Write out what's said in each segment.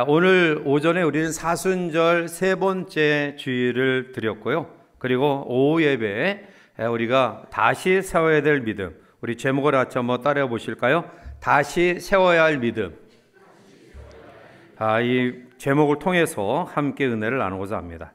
오늘 오전에 우리는 사순절 세 번째 주일을 드렸고요. 그리고 오후 예배에 우리가 다시 세워야 될 믿음, 우리 제목을 같이 한번 따라 보실까요? 다시 세워야 할 믿음. 이 제목을 통해서 함께 은혜를 나누고자 합니다.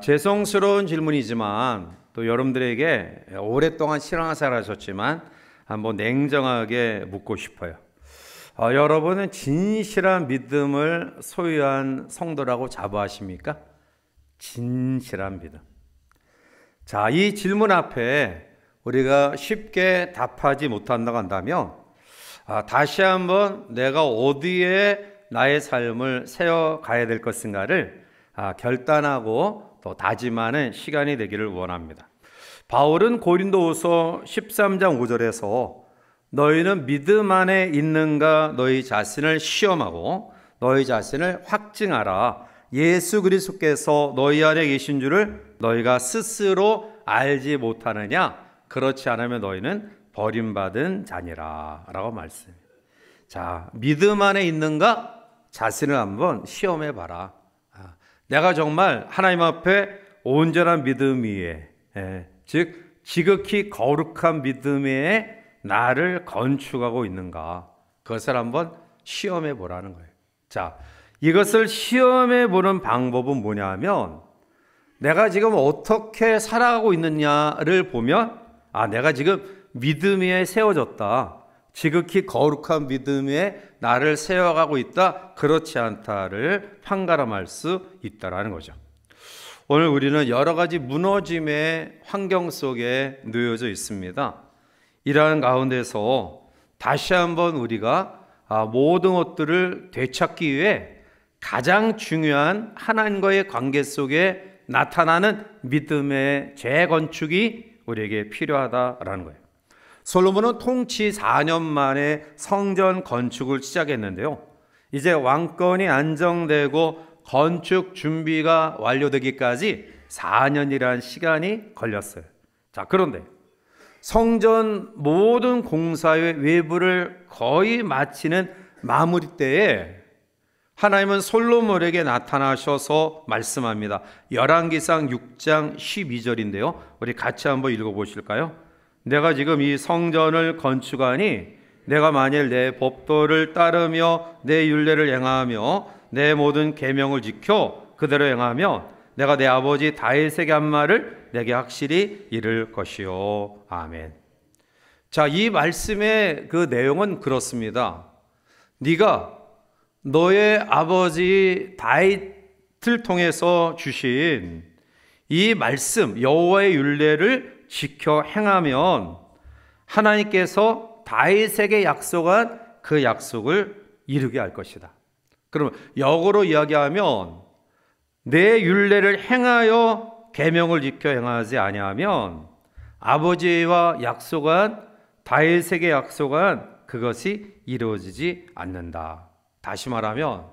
죄송스러운 질문이지만 또 여러분들에게 오랫동안 신앙생활 하셨지만 한번 냉정하게 묻고 싶어요. 여러분은 진실한 믿음을 소유한 성도라고 자부하십니까? 진실한 믿음. 자, 이 질문 앞에 우리가 쉽게 답하지 못한다고 한다면 다시 한번 내가 어디에 나의 삶을 세워가야 될 것인가를 결단하고 또 다짐하는 시간이 되기를 원합니다. 바울은 고린도후서 13장 5절에서 너희는 믿음 안에 있는가 너희 자신을 시험하고 너희 자신을 확증하라. 예수 그리스도께서 너희 안에 계신 줄을 너희가 스스로 알지 못하느냐? 그렇지 않으면 너희는 버림받은 자니라 라고 말씀합니다. 자, 믿음 안에 있는가? 자신을 한번 시험해 봐라. 내가 정말 하나님 앞에 온전한 믿음 위에, 즉 지극히 거룩한 믿음 위에 나를 건축하고 있는가? 그것을 한번 시험해 보라는 거예요. 자, 이것을 시험해 보는 방법은 뭐냐 하면 내가 지금 어떻게 살아가고 있느냐를 보면 내가 지금 믿음 위에 세워졌다. 지극히 거룩한 믿음 위에 나를 세워가고 있다. 그렇지 않다를 판가름할 수 있다라는 거죠. 오늘 우리는 여러 가지 무너짐의 환경 속에 놓여져 있습니다. 이러한 가운데서 다시 한번 우리가 모든 것들을 되찾기 위해 가장 중요한 하나님과의 관계 속에 나타나는 믿음의 재건축이 우리에게 필요하다라는 거예요. 솔로몬은 통치 4년 만에 성전 건축을 시작했는데요. 이제 왕권이 안정되고 건축 준비가 완료되기까지 4년이라는 시간이 걸렸어요. 자, 그런데 성전 모든 공사의 외부를 거의 마치는 마무리 때에 하나님은 솔로몬에게 나타나셔서 말씀합니다. 열왕기상 6장 12절인데요. 우리 같이 한번 읽어보실까요? 내가 지금 이 성전을 건축하니 내가 만일 내 법도를 따르며 내 율례를 행하며 내 모든 계명을 지켜 그대로 행하면 내가 내 아버지 다윗에게 한 말을 내게 확실히 이룰 것이요. 아멘. 자, 이 말씀의 그 내용은 그렇습니다. 네가 너의 아버지 다윗을 통해서 주신 이 말씀 여호와의 율례를 지켜 행하면 하나님께서 다윗에게 약속한 그 약속을 이루게 할 것이다. 그러면 역으로 이야기하면 내 율례를 행하여 계명을 지켜 행하지 아니하면 아버지와 약속한 다윗에게 약속한 그것이 이루어지지 않는다. 다시 말하면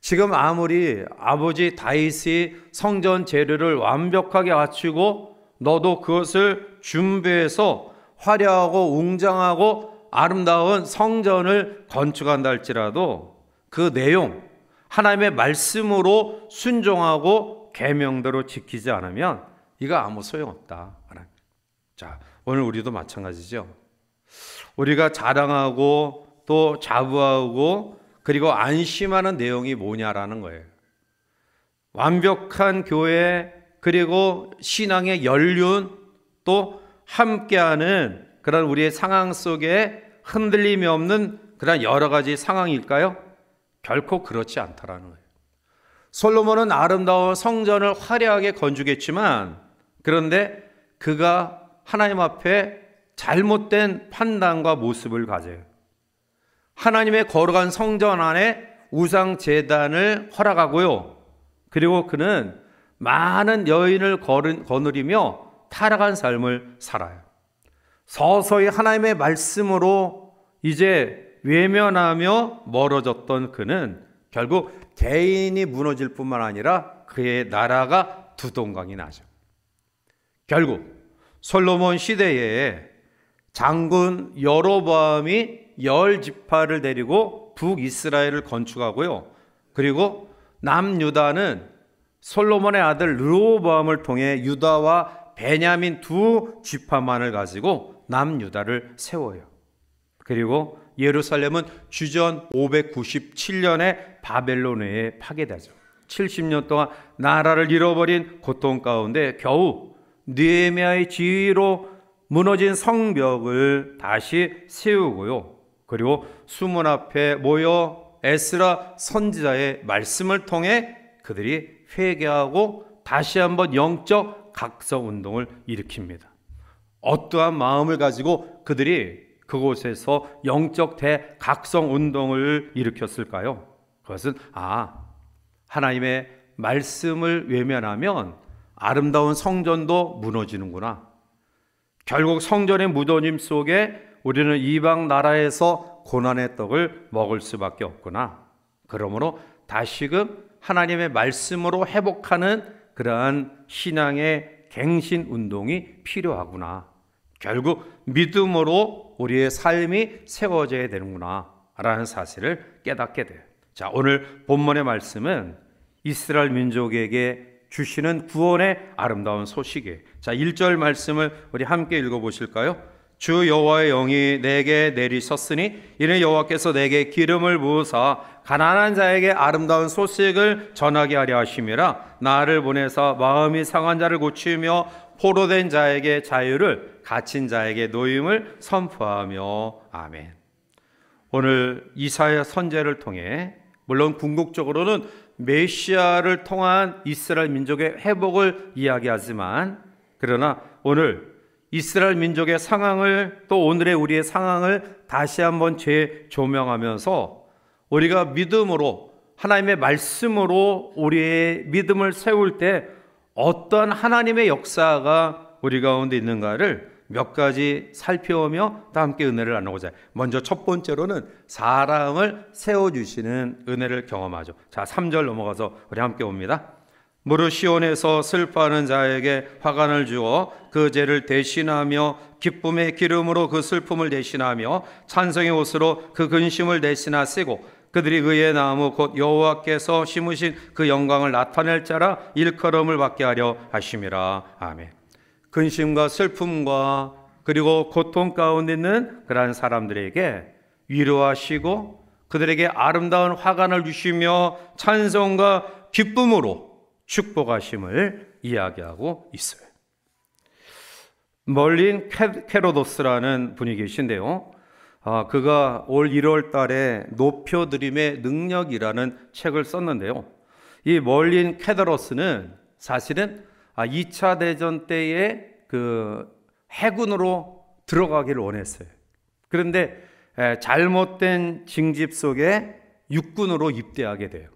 지금 아무리 아버지 다윗이 성전 재료를 완벽하게 갖추고 너도 그것을 준비해서 화려하고 웅장하고 아름다운 성전을 건축한다 할지라도 그 내용 하나님의 말씀으로 순종하고 계명대로 지키지 않으면 이거 아무 소용없다. 자, 오늘 우리도 마찬가지죠. 우리가 자랑하고 또 자부하고 그리고 안심하는 내용이 뭐냐라는 거예요. 완벽한 교회 그리고 신앙의 연륜 또 함께하는 그런 우리의 상황 속에 흔들림이 없는 그런 여러 가지 상황일까요? 결코 그렇지 않다라는 거예요. 솔로몬은 아름다운 성전을 화려하게 건축했지만 그런데 그가 하나님 앞에 잘못된 판단과 모습을 가져요. 하나님의 거룩한 성전 안에 우상 제단을 허락하고요. 그리고 그는 많은 여인을 거느리며 타락한 삶을 살아요. 서서히 하나님의 말씀으로 이제 외면하며 멀어졌던 그는 결국 개인이 무너질 뿐만 아니라 그의 나라가 두동강이 나죠. 결국 솔로몬 시대에 장군 여로보암이 10지파를 데리고 북이스라엘을 건축하고요. 그리고 남유다는 솔로몬의 아들 르호보암을 통해 유다와 베냐민 두 지파만을 가지고 남유다를 세워요. 그리고 예루살렘은 주전 597년에 바벨론에 파괴되죠. 70년 동안 나라를 잃어버린 고통 가운데 겨우 느헤미야의 지휘로 무너진 성벽을 다시 세우고요. 그리고 수문 앞에 모여 에스라 선지자의 말씀을 통해 그들이 회개하고 다시 한번 영적 각성 운동을 일으킵니다. 어떠한 마음을 가지고 그들이 그곳에서 영적 대각성 운동을 일으켰을까요? 그것은 하나님의 말씀을 외면하면 아름다운 성전도 무너지는구나. 결국 성전의 무너짐 속에 우리는 이방 나라에서 고난의 떡을 먹을 수밖에 없구나. 그러므로 다시금 하나님의 말씀으로 회복하는 그러한 신앙의 갱신 운동이 필요하구나. 결국 믿음으로 우리의 삶이 세워져야 되는구나 라는 사실을 깨닫게 돼요. 자, 오늘 본문의 말씀은 이스라엘 민족에게 주시는 구원의 아름다운 소식이에요. 자, 1절 말씀을 우리 함께 읽어보실까요? 주 여호와의 영이 내게 내리셨으니 이는 여호와께서 내게 기름을 부으사 가난한 자에게 아름다운 소식을 전하게 하려 하심이라. 나를 보내사 마음이 상한 자를 고치며 포로된 자에게 자유를, 갇힌 자에게 노임을 선포하며. 아멘. 오늘 이사야 선지자를 통해 물론 궁극적으로는 메시아를 통한 이스라엘 민족의 회복을 이야기하지만, 그러나 오늘 이스라엘 민족의 상황을, 또 오늘의 우리의 상황을 다시 한번 재조명하면서 우리가 믿음으로, 하나님의 말씀으로 우리의 믿음을 세울 때 어떤 하나님의 역사가 우리 가운데 있는가를 몇 가지 살펴보며 다 함께 은혜를 나누고자 해요. 먼저 첫 번째로는 사람을 세워주시는 은혜를 경험하죠. 자, 3절 넘어가서 우리 함께 봅니다. 무릇 시온에서 슬퍼하는 자에게 화관을 주어 그 죄를 대신하며 기쁨의 기름으로 그 슬픔을 대신하며 찬송의 옷으로 그 근심을 대신하시고 그들이 의의 나무 곧 여호와께서 심으신 그 영광을 나타낼 자라 일컬음을 받게 하려 하심이라. 아멘. 근심과 슬픔과 그리고 고통 가운데 있는 그러한 사람들에게 위로하시고 그들에게 아름다운 화관을 주시며 찬송과 기쁨으로 축복하심을 이야기하고 있어요. 멀린 헤로도스라는 분이 계신데요. 그가 올 1월 달에 높여드림의 능력이라는 책을 썼는데요. 이 멀린 헤로도스는 사실은 2차 대전 때에 그 해군으로 들어가기를 원했어요. 그런데 잘못된 징집 속에 육군으로 입대하게 돼요.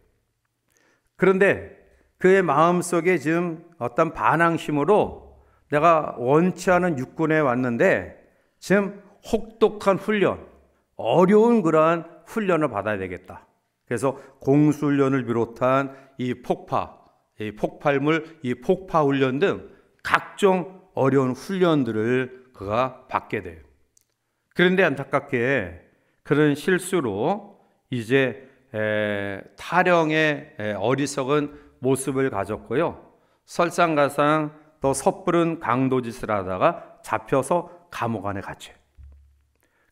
그런데 그의 마음속에 지금 어떤 반항심으로 내가 원치 않은 육군에 왔는데 지금 혹독한 훈련, 어려운 그러한 훈련을 받아야 되겠다. 그래서 공수훈련을 비롯한 이 폭발물, 이 폭파 훈련 등 각종 어려운 훈련들을 그가 받게 돼요. 그런데 안타깝게 그런 실수로 이제 타령의 어리석은 모습을 가졌고요. 설상가상 또 섣부른 강도짓을 하다가 잡혀서 감옥 안에 갇혀요.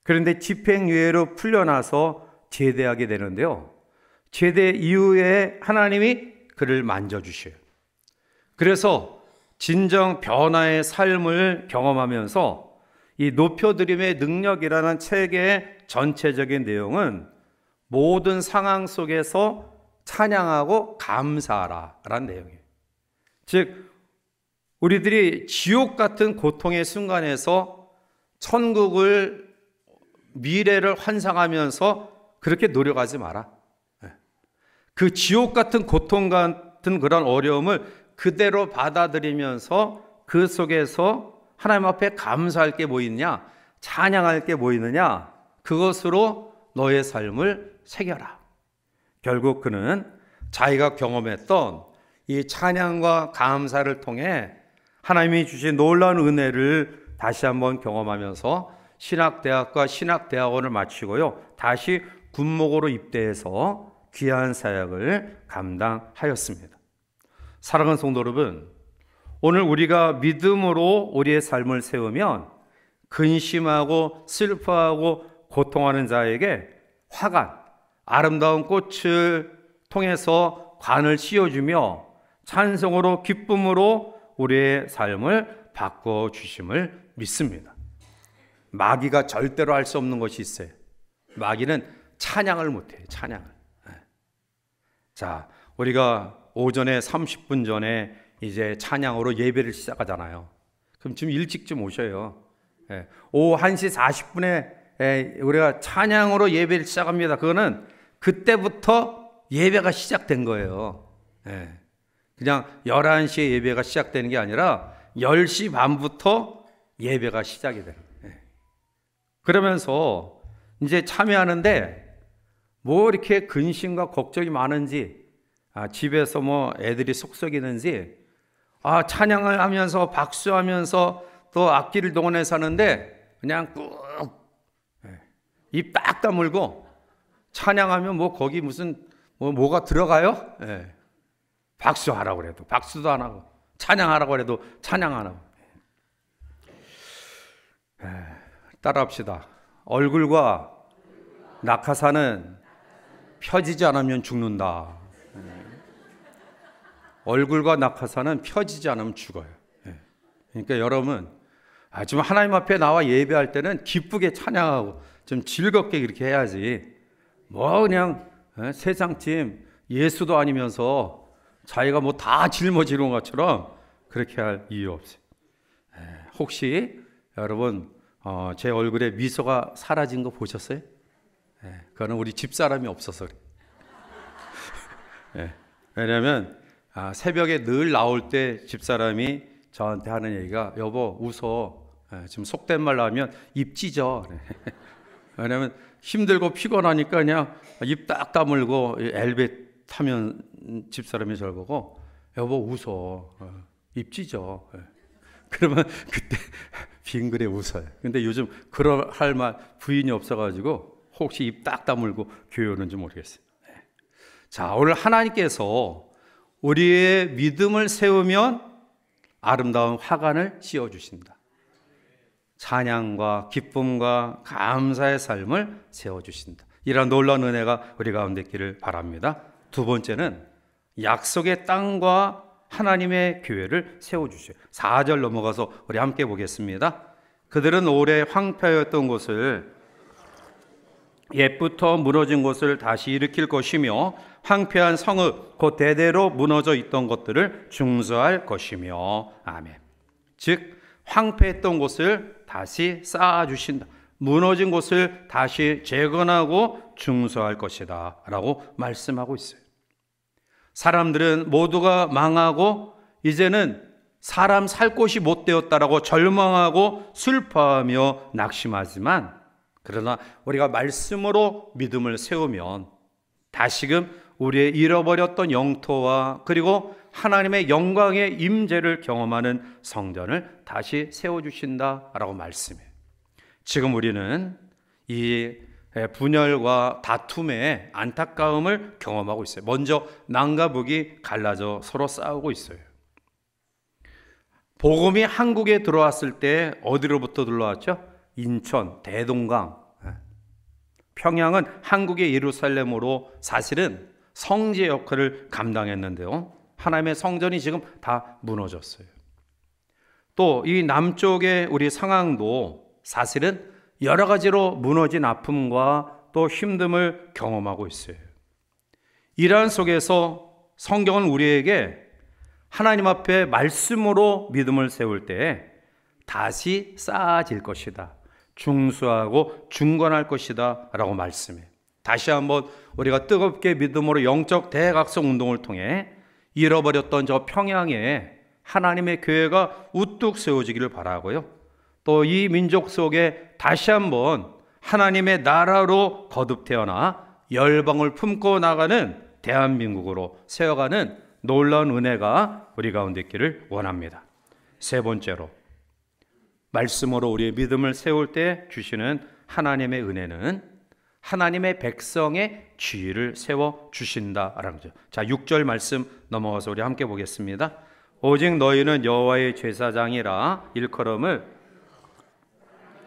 그런데 집행유예로 풀려나서 제대하게 되는데요. 제대 이후에 하나님이 그를 만져주셔요. 그래서 진정 변화의 삶을 경험하면서 이 높여드림의 능력이라는 책의 전체적인 내용은 모든 상황 속에서 찬양하고 감사하라 라는 내용이에요. 즉 우리들이 지옥 같은 고통의 순간에서 천국을, 미래를 환상하면서 그렇게 노력하지 마라. 그 지옥 같은 고통 같은 그런 어려움을 그대로 받아들이면서 그 속에서 하나님 앞에 감사할 게 뭐 있냐, 찬양할 게 뭐 있느냐, 그것으로 너의 삶을 새겨라. 결국 그는 자기가 경험했던 이 찬양과 감사를 통해 하나님이 주신 놀라운 은혜를 다시 한번 경험하면서 신학대학과 신학대학원을 마치고요, 다시 군목으로 입대해서 귀한 사역을 감당하였습니다. 사랑하는 성도 여러분, 오늘 우리가 믿음으로 우리의 삶을 세우면 근심하고 슬퍼하고 고통하는 자에게 화관, 아름다운 꽃을 통해서 관을 씌워주며 찬송으로 기쁨으로 우리의 삶을 바꿔주심을 믿습니다. 마귀가 절대로 할 수 없는 것이 있어요. 마귀는 찬양을 못해요. 찬양을. 자, 우리가 오전에 30분 전에 이제 찬양으로 예배를 시작하잖아요. 그럼 좀 일찍 좀 오셔요. 오후 1시 40분에 우리가 찬양으로 예배를 시작합니다. 그거는 그때부터 예배가 시작된 거예요. 그냥 11시에 예배가 시작되는 게 아니라 10시 반부터 예배가 시작이 돼요. 그러면서 이제 참여하는데 뭐 이렇게 근심과 걱정이 많은지, 집에서 뭐 애들이 속썩이는지, 찬양을 하면서 박수하면서 또 악기를 동원해서 하는데 그냥 꾹 입 딱 다물고 찬양하면 뭐 거기 무슨 뭐가 들어가요? 박수하라고 그래도 박수도 안 하고, 찬양하라고 그래도 찬양 안 하고. 따라합시다. 얼굴과 낙하산은 펴지지 않으면 죽는다. 얼굴과 낙하산은 펴지지 않으면 죽어요. 그러니까 여러분, 좀 하나님 앞에 나와 예배할 때는 기쁘게 찬양하고 좀 즐겁게 이렇게 해야지, 뭐 그냥 세상팀 예수도 아니면서 자기가 뭐 다 짊어지는 것처럼 그렇게 할 이유 없어요. 혹시 여러분 제 얼굴에 미소가 사라진 거 보셨어요? 그거는 우리 집사람이 없어서 그래요. 왜냐하면 새벽에 늘 나올 때 집사람이 저한테 하는 얘기가, 여보 웃어. 지금 속된 말로 하면 입 찢어. 왜냐하면 힘들고 피곤하니까 그냥 입 딱 다물고 엘베 타면 집사람이 저를 보고, 여보 웃어. 입 찢어. 그러면 그때 빙그레 웃어요. 근데 요즘 그럴 할 말 부인이 없어가지고 혹시 입 딱 다물고 교회 오는지 모르겠어요. 자, 오늘 하나님께서 우리의 믿음을 세우면 아름다운 화관을 씌워주신다. 찬양과 기쁨과 감사의 삶을 세워주신다. 이런 놀라운 은혜가 우리 가운데 있기를 바랍니다. 두 번째는 약속의 땅과 하나님의 교회를 세워주셔요. 4절 넘어가서 우리 함께 보겠습니다. 그들은 오래 황폐하였던 곳을, 옛부터 무너진 곳을 다시 일으킬 것이며 황폐한 성읍 곧 대대로 무너져 있던 것들을 중수할 것이며. 아멘. 즉 황폐했던 곳을 다시 쌓아주신다. 무너진 곳을 다시 재건하고 중수할 것이다 라고 말씀하고 있어요. 사람들은 모두가 망하고 이제는 사람 살 곳이 못 되었다라고 절망하고 슬퍼하며 낙심하지만, 그러나 우리가 말씀으로 믿음을 세우면 다시금 우리의 잃어버렸던 영토와 그리고 하나님의 영광의 임재를 경험하는 성전을 다시 세워주신다라고 말씀해요. 지금 우리는 이 분열과 다툼의 안타까움을 경험하고 있어요. 먼저 남과 북이 갈라져 서로 싸우고 있어요. 복음이 한국에 들어왔을 때 어디로부터 들어왔죠? 인천, 대동강, 평양은 한국의 예루살렘으로 사실은 성지 역할을 감당했는데요, 하나님의 성전이 지금 다 무너졌어요. 또 이 남쪽의 우리 상황도 사실은 여러 가지로 무너진 아픔과 또 힘듦을 경험하고 있어요. 이러한 속에서 성경은 우리에게 하나님 앞에 말씀으로 믿음을 세울 때 다시 쌓아질 것이다, 중수하고 중건할 것이다 라고 말씀해요. 다시 한번 우리가 뜨겁게 믿음으로 영적 대각성 운동을 통해 잃어버렸던 저 평양에 하나님의 교회가 우뚝 세워지기를 바라고요, 또 이 민족 속에 다시 한번 하나님의 나라로 거듭 태어나 열방을 품고 나가는 대한민국으로 세워가는 놀라운 은혜가 우리 가운데 있기를 원합니다. 세 번째로, 말씀으로 우리의 믿음을 세울 때 주시는 하나님의 은혜는 하나님의 백성의 지위를 세워주신다라는 거죠. 자, 6절 말씀 넘어가서 우리 함께 보겠습니다. 오직 너희는 여호와의 제사장이라 일컬음을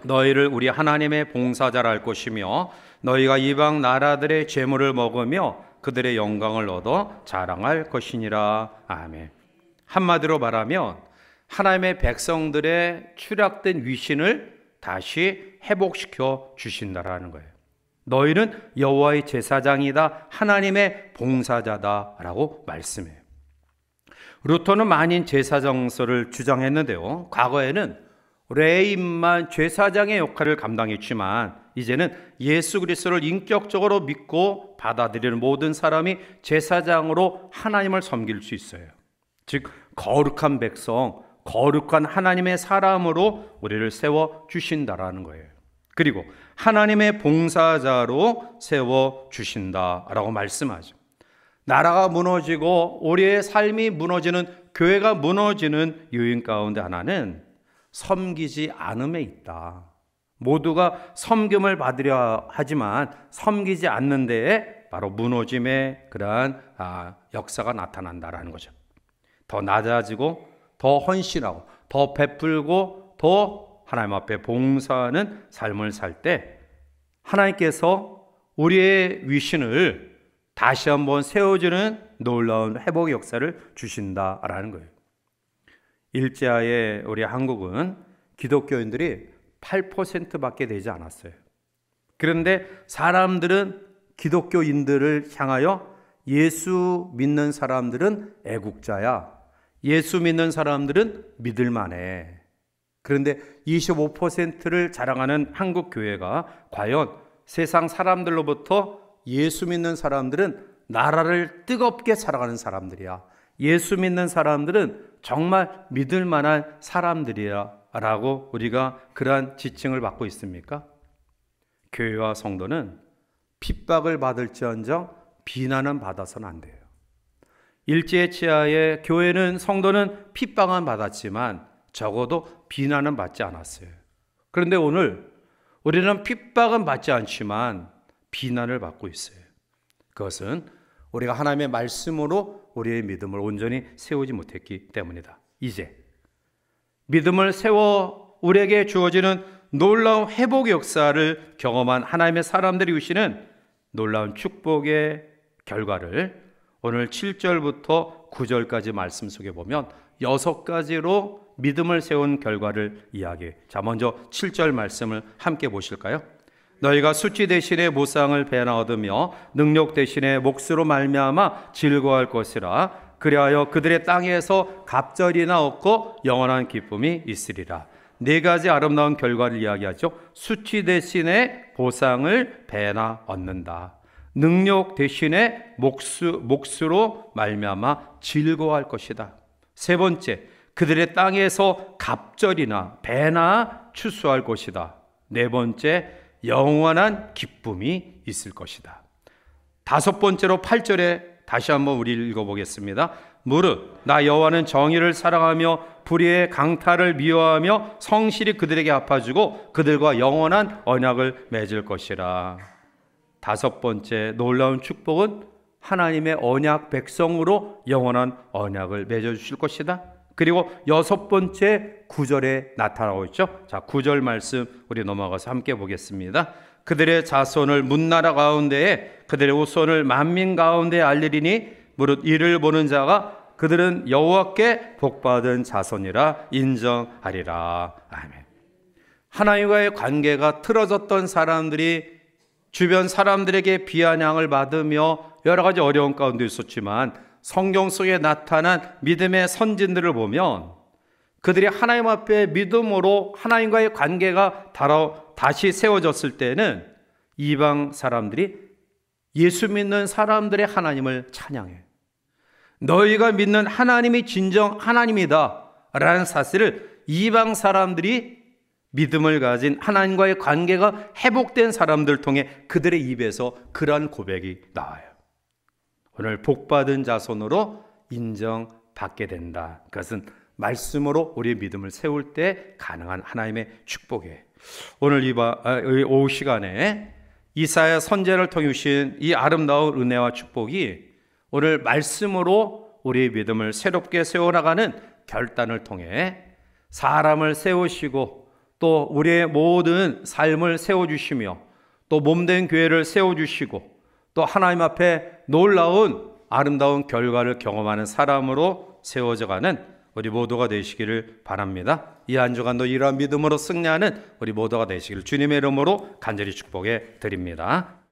너희를 우리 하나님의 봉사자라 할 것이며 너희가 이방 나라들의 재물을 먹으며 그들의 영광을 얻어 자랑할 것이니라. 아멘. 한마디로 말하면 하나님의 백성들의 추락된 위신을 다시 회복시켜 주신다라는 거예요. 너희는 여호와의 제사장이다, 하나님의 봉사자다라고 말씀해요. 루터는 만인 제사정서를 주장했는데요, 과거에는 레위인만 제사장의 역할을 감당했지만 이제는 예수 그리스도를 인격적으로 믿고 받아들이는 모든 사람이 제사장으로 하나님을 섬길 수 있어요. 즉 거룩한 백성, 거룩한 하나님의 사람으로 우리를 세워주신다라는 거예요. 그리고 하나님의 봉사자로 세워주신다라고 말씀하죠. 나라가 무너지고 우리의 삶이 무너지는, 교회가 무너지는 요인 가운데 하나는 섬기지 않음에 있다. 모두가 섬김을 받으려 하지만 섬기지 않는 데에 바로 무너짐의 그러한 역사가 나타난다라는 거죠. 더 낮아지고 더 헌신하고 더 베풀고 더 하나님 앞에 봉사하는 삶을 살 때 하나님께서 우리의 위신을 다시 한번 세워주는 놀라운 회복의 역사를 주신다라는 거예요. 일제하에 우리 한국은 기독교인들이 8%밖에 되지 않았어요. 그런데 사람들은 기독교인들을 향하여 예수 믿는 사람들은 애국자야, 예수 믿는 사람들은 믿을만해. 그런데 25%를 자랑하는 한국 교회가 과연 세상 사람들로부터 예수 믿는 사람들은 나라를 뜨겁게 사랑하는 사람들이야, 예수 믿는 사람들은 정말 믿을 만한 사람들이야 라고 우리가 그러한 지칭을 받고 있습니까? 교회와 성도는 핍박을 받을지언정 비난은 받아서는 안 돼요. 일제 치하에 교회는, 성도는 핍박은 받았지만 적어도 비난은 받지 않았어요. 그런데 오늘 우리는 핍박은 받지 않지만 비난을 받고 있어요. 그것은 우리가 하나님의 말씀으로 우리의 믿음을 온전히 세우지 못했기 때문이다. 이제 믿음을 세워 우리에게 주어지는 놀라운 회복의 역사를 경험한 하나님의 사람들이 주시는 놀라운 축복의 결과를 오늘 7절부터 9절까지 말씀 속에 보면 6가지로 믿음을 세운 결과를 이야기해. 자, 먼저 7절 말씀을 함께 보실까요? 너희가 수치 대신에 무상을 배나 얻으며 능력 대신에 몫으로 말미암아 즐거워할 것이라. 그리하여 그들의 땅에서 갑절이나 얻고 영원한 기쁨이 있으리라. 4가지 아름다운 결과를 이야기하죠. 수치 대신에 보상을 배나 얻는다. 능력 대신에 몫으로 말미암아 즐거워할 것이다. 3번째, 그들의 땅에서 갑절이나 배나 추수할 것이다. 4번째, 영원한 기쁨이 있을 것이다. 5번째로 8절에 다시 한번 우리 읽어보겠습니다. 무릇 나 여호와는 정의를 사랑하며 불의의 강탈을 미워하며 성실히 그들에게 갚아주고 그들과 영원한 언약을 맺을 것이라. 5번째 놀라운 축복은 하나님의 언약 백성으로 영원한 언약을 맺어주실 것이다. 그리고 6번째 9절에 나타나고 있죠. 자, 9절 말씀 우리 넘어가서 함께 보겠습니다. 그들의 자손을 문나라 가운데에 그들의 후손을 만민 가운데에 알리리니 무릇 이를 보는 자가 그들은 여호와께 복받은 자손이라 인정하리라. 아멘. 하나님과의 관계가 틀어졌던 사람들이 주변 사람들에게 비아냥을 받으며 여러 가지 어려운 가운데 있었지만 성경 속에 나타난 믿음의 선진들을 보면 그들이 하나님 앞에 믿음으로 하나님과의 관계가 다시 세워졌을 때는 이방 사람들이 예수 믿는 사람들의 하나님을 찬양해. 너희가 믿는 하나님이 진정 하나님이다 라는 사실을 이방 사람들이 믿음을 가진 하나님과의 관계가 회복된 사람들 통해 그들의 입에서 그러한 고백이 나와요. 오늘 복받은 자손으로 인정받게 된다. 그것은 말씀으로 우리의 믿음을 세울 때 가능한 하나님의 축복이에요. 오늘 오후 시간에 이사야 선지자를 통해 주신 이 아름다운 은혜와 축복이 오늘 말씀으로 우리의 믿음을 새롭게 세워나가는 결단을 통해 사람을 세우시고 또 우리의 모든 삶을 세워주시며 또 몸된 교회를 세워주시고 또 하나님 앞에 놀라운 아름다운 결과를 경험하는 사람으로 세워져가는 우리 모두가 되시기를 바랍니다. 이 한 주간도 이러한 믿음으로 승리하는 우리 모두가 되시기를 주님의 이름으로 간절히 축복해 드립니다.